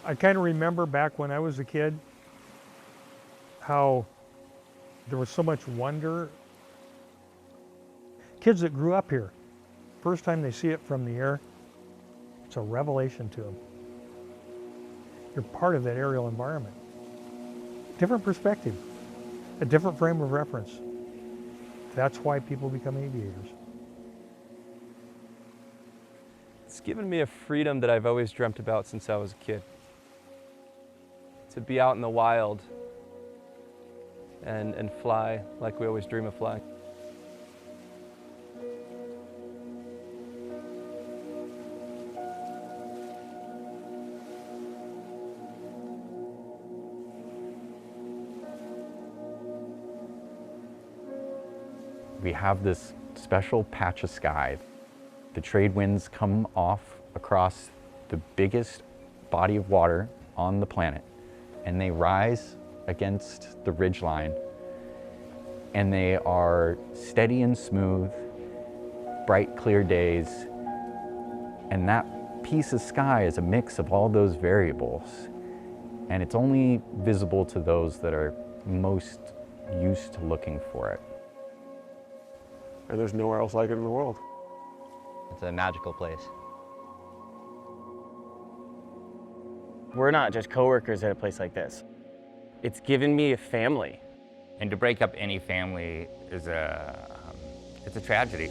I kind of remember back when I was a kid how there was so much wonder. Kids that grew up here, first time they see it from the air, it's a revelation to them. You're part of that aerial environment. Different perspective, a different frame of reference. That's why people become aviators. It's given me a freedom that I've always dreamt about since I was a kid. To be out in the wild and fly like we always dream of flying. We have this special patch of sky. The trade winds come off across the biggest body of water on the planet, and they rise against the ridgeline, and they are steady and smooth, bright, clear days, and that piece of sky is a mix of all those variables, and it's only visible to those that are most used to looking for it. And there's nowhere else like it in the world. It's a magical place. We're not just coworkers at a place like this. It's given me a family. And to break up any family is it's a tragedy.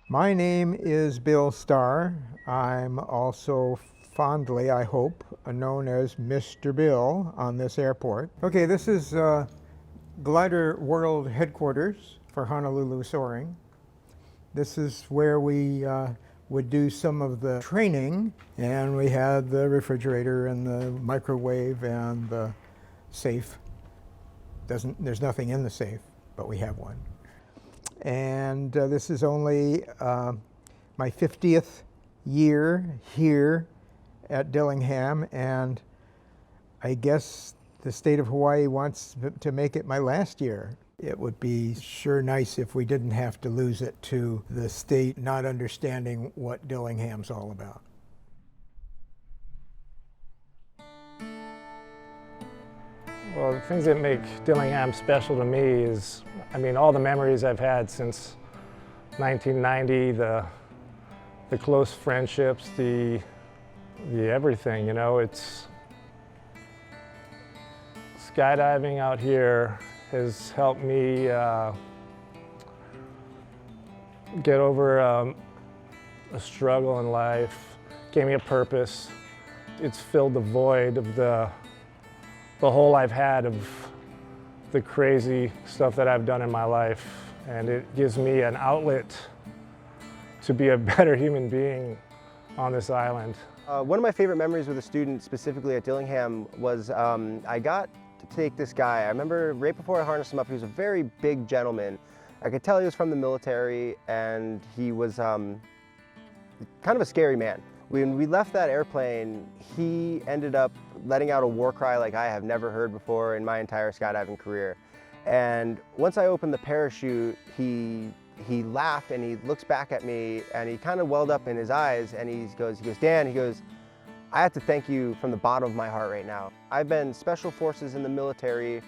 My name is Bill Starr. I'm also fondly, I hope, known as Mr. Bill on this airport. Okay, this is Glider World headquarters for Honolulu Soaring. This is where we would do some of the training, and we had the refrigerator and the microwave and the safe. There's nothing in the safe, but we have one. And this is only my 50th year here at Dillingham, and I guess the state of Hawaii wants to make it my last year. It would be sure nice if we didn't have to lose it to the state not understanding what Dillingham's all about. Well, the things that make Dillingham special to me is, I mean, all the memories I've had since 1990, the close friendships, the everything, you know, it's skydiving out here has helped me get over a struggle in life, gave me a purpose. It's filled the void of the hole I've had of the crazy stuff that I've done in my life, and it gives me an outlet to be a better human being on this island. One of my favorite memories with a student, specifically at Dillingham, was I got to take this guy. I remember right before I harnessed him up, he was a very big gentleman. I could tell he was from the military, and he was kind of a scary man. When we left that airplane, he ended up letting out a war cry like I have never heard before in my entire skydiving career. And once I opened the parachute, he laughed and he looks back at me and he kind of welled up in his eyes and he goes, Dan, he goes, I have to thank you from the bottom of my heart right now. I've been special forces in the military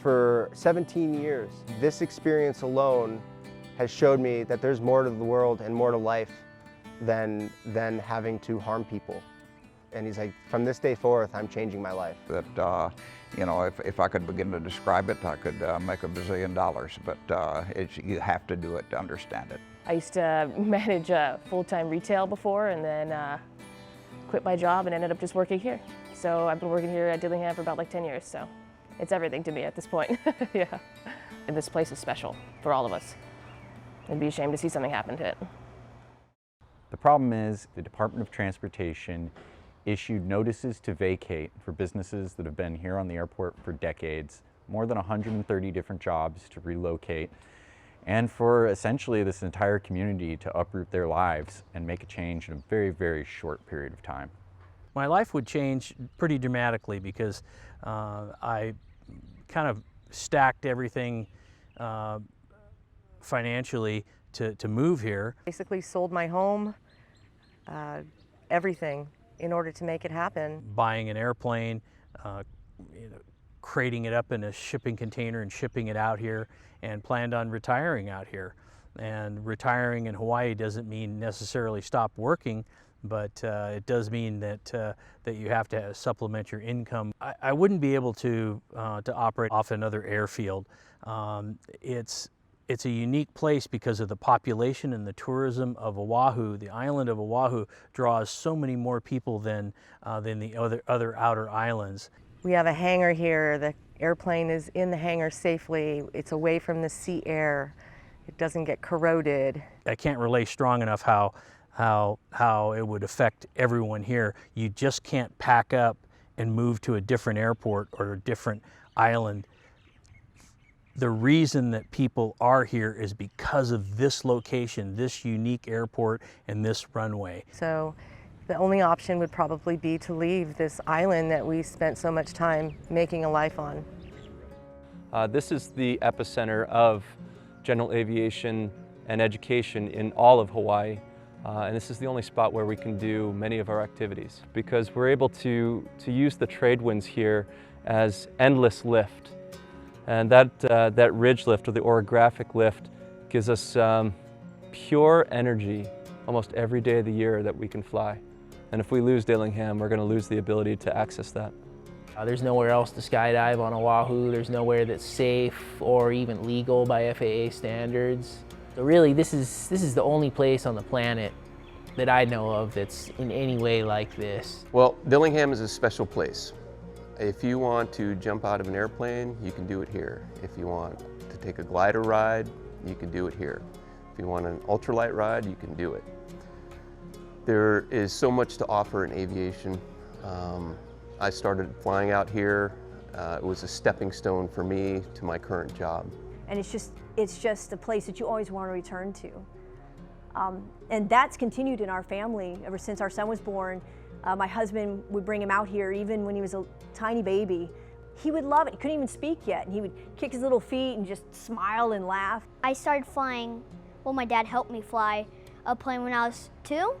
for 17 years. This experience alone has showed me that there's more to the world and more to life than having to harm people. And he's like, from this day forth, I'm changing my life. That, you know, if I could begin to describe it, I could make $1 bazillion, but you have to do it to understand it. I used to manage full-time retail before, and then quit my job and ended up just working here. So I've been working here at Dillingham for about like 10 years, so it's everything to me at this point. Yeah. And this place is special for all of us. I'd be ashamed to see something happen to it. The problem is the Department of Transportation issued notices to vacate for businesses that have been here on the airport for decades, more than 130 different jobs to relocate, and for essentially this entire community to uproot their lives and make a change in a very, very short period of time. My life would change pretty dramatically because I kind of stacked everything financially to move here. Basically sold my home, everything, in order to make it happen. Buying an airplane, crating it up in a shipping container and shipping it out here, and planned on retiring out here. And retiring in Hawaii doesn't mean necessarily stop working, but it does mean that that you have to supplement your income. I wouldn't be able to operate off another airfield. It's a unique place because of the population and the tourism of Oahu. The island of Oahu draws so many more people than the other outer islands. We have a hangar here. The airplane is in the hangar safely. It's away from the sea air. It doesn't get corroded. I can't relay strong enough how it would affect everyone here. You just can't pack up and move to a different airport or a different island. The reason that people are here is because of this location, this unique airport, and this runway. So the only option would probably be to leave this island that we spent so much time making a life on. This is the epicenter of general aviation and education in all of Hawaii. And this is the only spot where we can do many of our activities because we're able to use the trade winds here as endless lift. And that ridge lift or the orographic lift gives us pure energy almost every day of the year that we can fly. And if we lose Dillingham, we're going to lose the ability to access that. There's nowhere else to skydive on Oahu. There's nowhere that's safe or even legal by FAA standards. So really, this is the only place on the planet that I know of that's in any way like this. Well, Dillingham is a special place. If you want to jump out of an airplane, you can do it here. If you want to take a glider ride, you can do it here. If you want an ultralight ride, you can do it. There is so much to offer in aviation. I started flying out here. It was a stepping stone for me to my current job. And it's just a place that you always want to return to. And that's continued in our family ever since our son was born. My husband would bring him out here even when he was a tiny baby. He would love it. He couldn't even speak yet. And he would kick his little feet and just smile and laugh. I started flying, well, my dad helped me fly a plane when I was 2.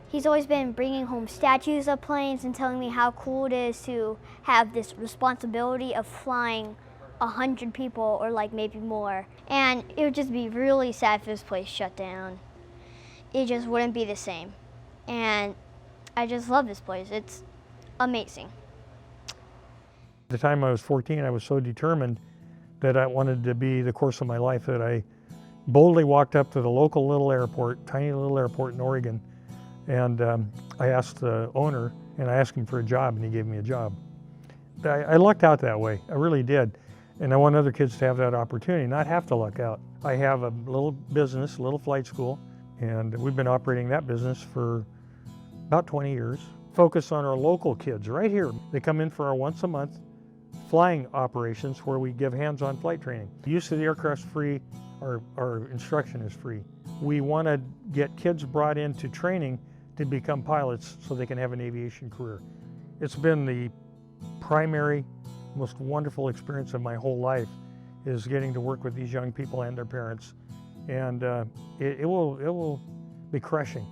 He's always been bringing home statues of planes and telling me how cool it is to have this responsibility of flying 100 people or like maybe more. And it would just be really sad if this place shut down. It just wouldn't be the same. And I just love this place. It's amazing. At the time I was 14, I was so determined that I wanted to be the course of my life that I boldly walked up to the local little airport, tiny little airport in Oregon, and I asked the owner, and I asked him for a job, and he gave me a job. I lucked out that way, I really did. And I want other kids to have that opportunity, not have to luck out. I have a little business, a little flight school, and we've been operating that business for about 20 years. Focus on our local kids right here. They come in for our once a month flying operations where we give hands-on flight training. The use of the aircraft's free, our instruction is free. We want to get kids brought into training to become pilots so they can have an aviation career. It's been the primary, most wonderful experience of my whole life is getting to work with these young people and their parents. And it will be crushing.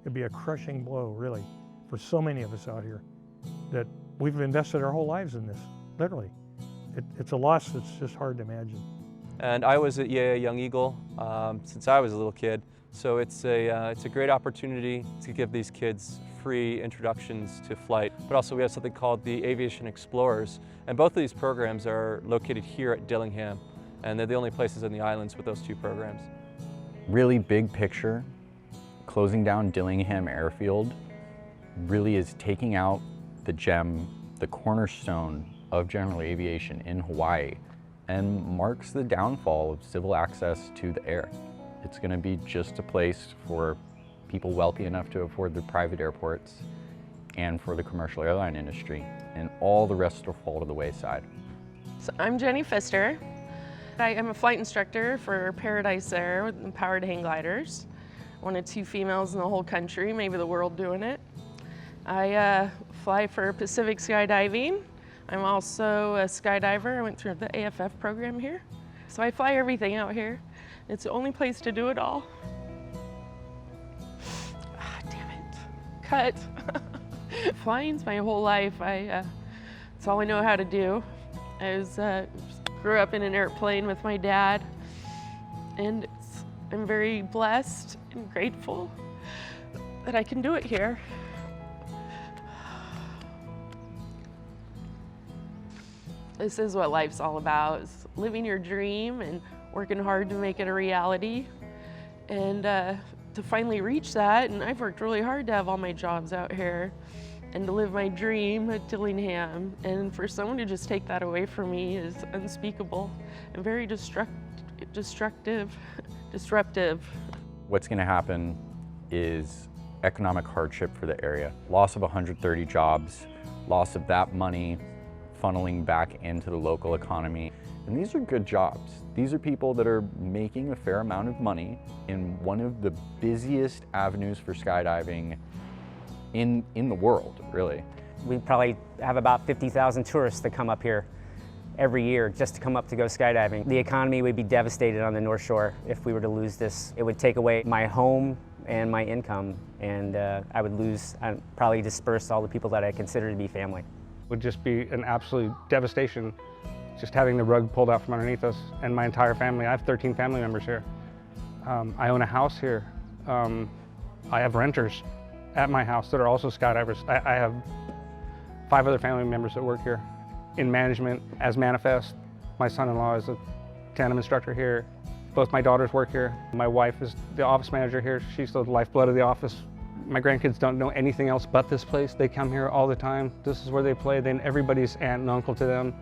It'll be a crushing blow, really, for so many of us out here that we've invested our whole lives in this, literally. It's a loss that's just hard to imagine. And I was at EAA Young Eagle since I was a little kid. So it's a great opportunity to give these kids free introductions to flight. But also we have something called the Aviation Explorers. And both of these programs are located here at Dillingham. And they're the only places in the islands with those 2 programs. Really big picture, closing down Dillingham Airfield really is taking out the gem, the cornerstone of general aviation in Hawaii, and marks the downfall of civil access to the air. It's going to be just a place for people wealthy enough to afford their private airports and for the commercial airline industry, and all the rest will fall to the wayside. So I'm Jenny Pfister. I am a flight instructor for Paradise Air with powered hang gliders. One of 2 females in the whole country, maybe the world doing it. I fly for Pacific Skydiving. I'm also a skydiver. I went through the AFF program here. So I fly everything out here. It's the only place to do it all. Ah, damn it. Cut. Flying's my whole life. It's all I know how to do. I grew up in an airplane with my dad, and I'm very blessed and grateful that I can do it here. This is what life's all about, is living your dream and working hard to make it a reality. And to finally reach that, and I've worked really hard to have all my jobs out here and to live my dream at Dillingham. And for someone to just take that away from me is unspeakable and very disruptive. What's going to happen is economic hardship for the area. Loss of 130 jobs, loss of that money funneling back into the local economy. And these are good jobs. These are people that are making a fair amount of money in one of the busiest avenues for skydiving in the world, really. We probably have about 50,000 tourists that come up here every year just to come up to go skydiving. The economy would be devastated on the North Shore if we were to lose this. It would take away my home and my income, and I would lose, I'd probably disperse all the people that I consider to be family. It would just be an absolute devastation, just having the rug pulled out from underneath us and my entire family. I have 13 family members here. I own a house here. I have renters at my house that are also skydivers. I have 5 other family members that work here in management as manifest. My son-in-law is a tandem instructor here. Both my daughters work here. My wife is the office manager here. She's the lifeblood of the office. My grandkids don't know anything else but this place. They come here all the time. This is where they play. Then everybody's aunt and uncle to them.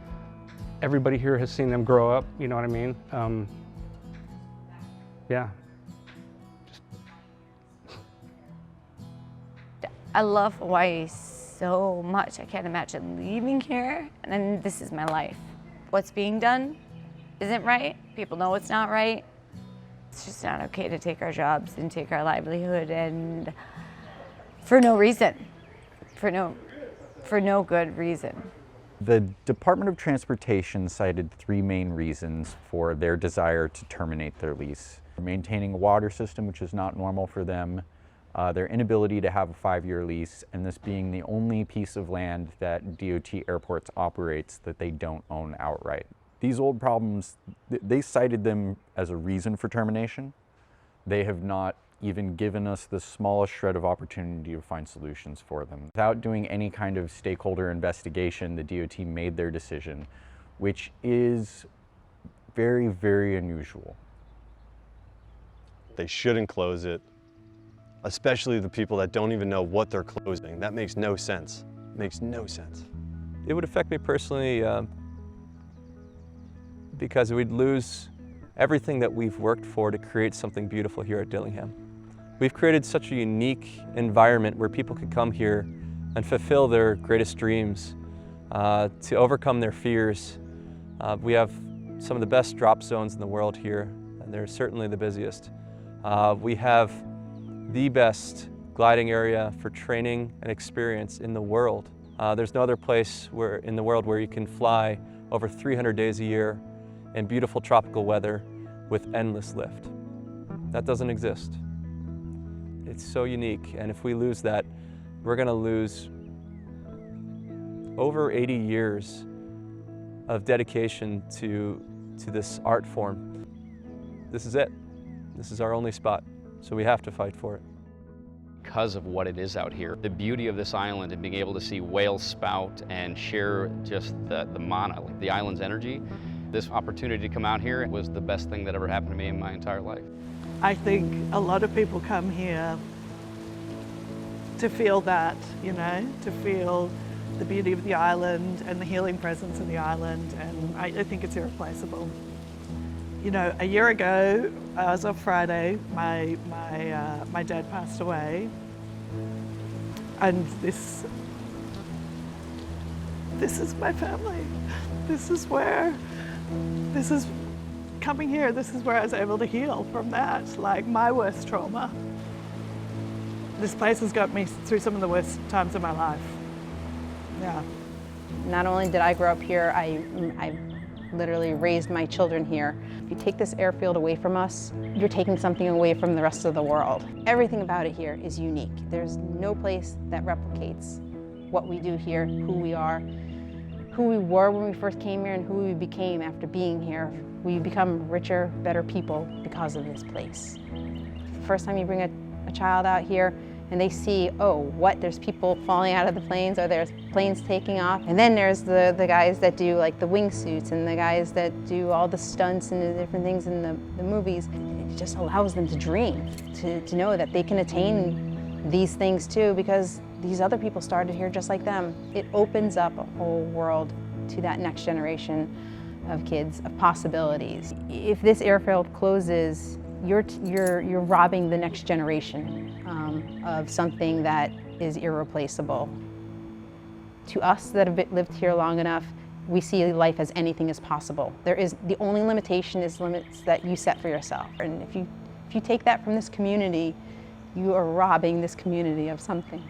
Everybody here has seen them grow up, you know what I mean? Yeah. I love Hawaii so much. I can't imagine leaving here, and then this is my life. What's being done isn't right. People know it's not right. It's just not okay to take our jobs and take our livelihood, and for no reason, for no good reason. The Department of Transportation cited 3 main reasons for their desire to terminate their lease. Maintaining a water system, which is not normal for them, their inability to have a 5-year lease, and this being the only piece of land that DOT Airports operates that they don't own outright. These old problems, they cited them as a reason for termination. They have not even given us the smallest shred of opportunity to find solutions for them. Without doing any kind of stakeholder investigation, the DOT made their decision, which is very, very unusual. They shouldn't close it, especially the people that don't even know what they're closing. That makes no sense. Makes no sense. It would affect me personally because we'd lose everything that we've worked for to create something beautiful here at Dillingham. We've created such a unique environment where people can come here and fulfill their greatest dreams, to overcome their fears. We have some of the best drop zones in the world here, and they're certainly the busiest. We have the best gliding area for training and experience in the world. There's no other place in the world where you can fly over 300 days a year in beautiful tropical weather with endless lift. That doesn't exist. It's so unique, and if we lose that, we're going to lose over 80 years of dedication to this art form. This is it. This is our only spot, so we have to fight for it. Because of what it is out here, the beauty of this island and being able to see whales spout and share just the mana, the island's energy, this opportunity to come out here was the best thing that ever happened to me in my entire life. I think a lot of people come here to feel that, you know, to feel the beauty of the island and the healing presence of the island, and I think it's irreplaceable. You know, a year ago, as of Friday, my dad passed away, and this is my family. This is coming here. This is where I was able to heal from that, like my worst trauma. This place has got me through some of the worst times of my life. Yeah. Not only did I grow up here, I literally raised my children here. If you take this airfield away from us, you're taking something away from the rest of the world. Everything about it here is unique. There's no place that replicates what we do here, who we are, who we were when we first came here, and who we became after being here. We become richer, better people because of this place. The first time you bring a child out here and they see, oh, what, there's people falling out of the planes, or there's planes taking off. And then there's the guys that do like the wingsuits and the guys that do all the stunts and the different things in the movies. It just allows them to dream, to know that they can attain these things too, because these other people started here just like them. It opens up a whole world to that next generation of kids, of possibilities. If this airfield closes, you're robbing the next generation of something that is irreplaceable. To us that have lived here long enough, we see life as anything is possible. The only limitation is limits that you set for yourself. And if you take that from this community, you are robbing this community of something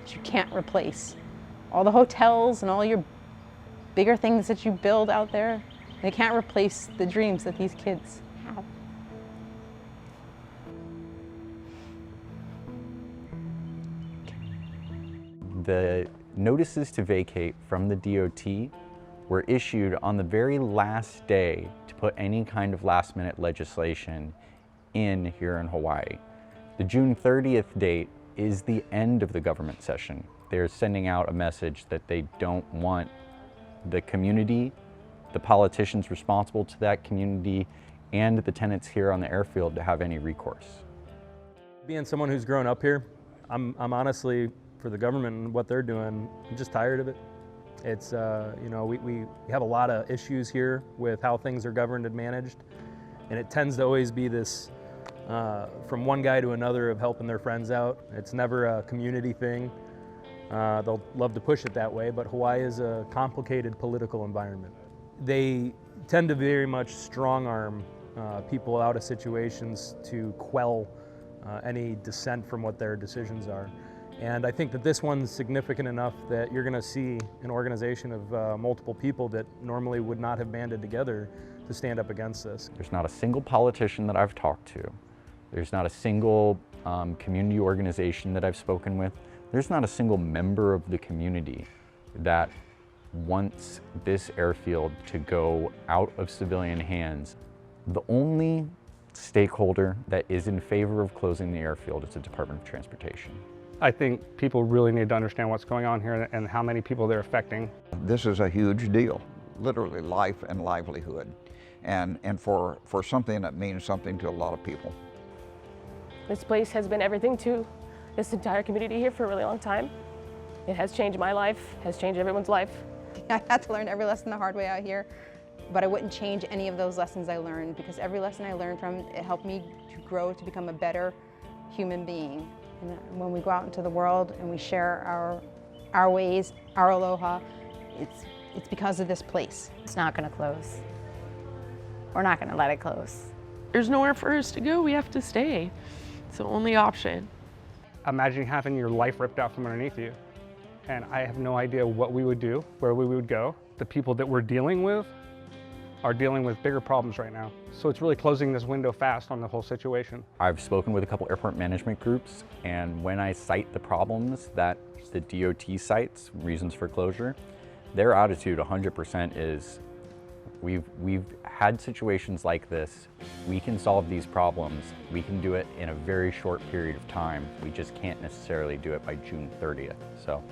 that you can't replace. All the hotels and all your bigger things that you build out there, they can't replace the dreams that these kids have. The notices to vacate from the DOT were issued on the very last day to put any kind of last-minute legislation in here in Hawaii. The June 30th date is the end of the government session. They're sending out a message that they don't want the community, the politicians responsible to that community, and the tenants here on the airfield to have any recourse. Being someone who's grown up here, I'm honestly, for the government and what they're doing, I'm just tired of it. It's, you know, we have a lot of issues here with how things are governed and managed, and it tends to always be this from one guy to another of helping their friends out. It's never a community thing. They'll love to push it that way, but Hawaii is a complicated political environment. They tend to very much strong-arm people out of situations to quell any dissent from what their decisions are. And I think that this one's significant enough that you're going to see an organization of multiple people that normally would not have banded together to stand up against this. There's not a single politician that I've talked to. There's not a single community organization that I've spoken with. There's not a single member of the community that wants this airfield to go out of civilian hands. The only stakeholder that is in favor of closing the airfield is the Department of Transportation. I think people really need to understand what's going on here and how many people they're affecting. This is a huge deal, literally life and livelihood, and for something that means something to a lot of people. This place has been everything to this entire community here for a really long time. It has changed my life, has changed everyone's life. I had to learn every lesson the hard way out here, but I wouldn't change any of those lessons I learned, because every lesson I learned from it helped me to grow to become a better human being. And when we go out into the world and we share our ways, our aloha, it's because of this place. It's not going to close. We're not going to let it close. There's nowhere for us to go. We have to stay. It's the only option. Imagine having your life ripped out from underneath you. And I have no idea what we would do, where we would go. The people that we're dealing with are dealing with bigger problems right now. So it's really closing this window fast on the whole situation. I've spoken with a couple airport management groups, and when I cite the problems that the DOT cites, reasons for closure, their attitude 100% is, we've had situations like this, we can solve these problems, we can do it in a very short period of time, we just can't necessarily do it by June 30th. So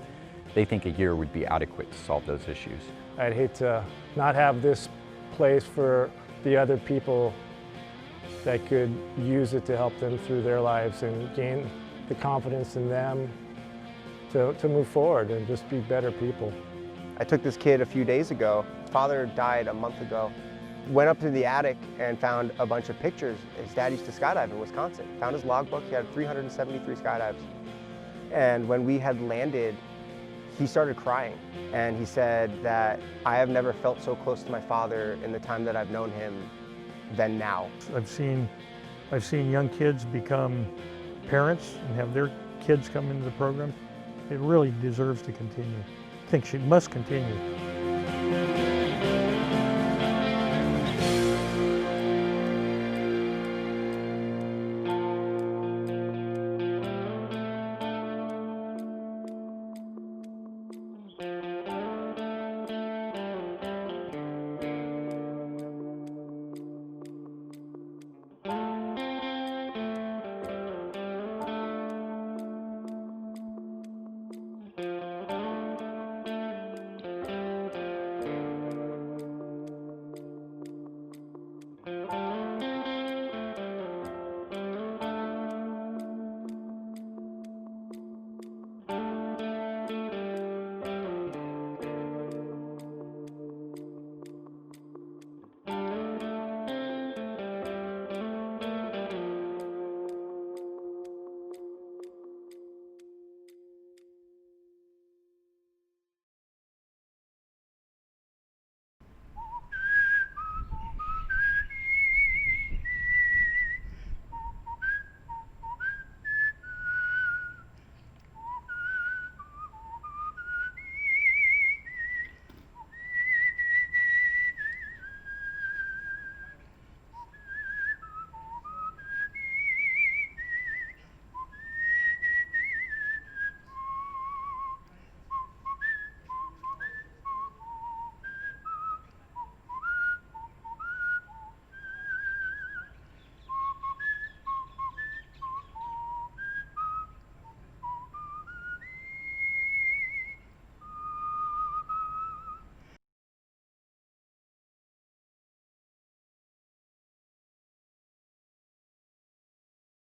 they think a year would be adequate to solve those issues. I'd hate to not have this place for the other people that could use it to help them through their lives and gain the confidence in them to move forward and just be better people. I took this kid a few days ago. Father died a month ago, Went up to the attic and found a bunch of pictures. His dad used to skydive in Wisconsin. Found his logbook, he had 373 skydives. And when we had landed, he started crying. And he said that I have never felt so close to my father in the time that I've known him than now. I've seen young kids become parents and have their kids come into the program. It really deserves to continue. I think it must continue.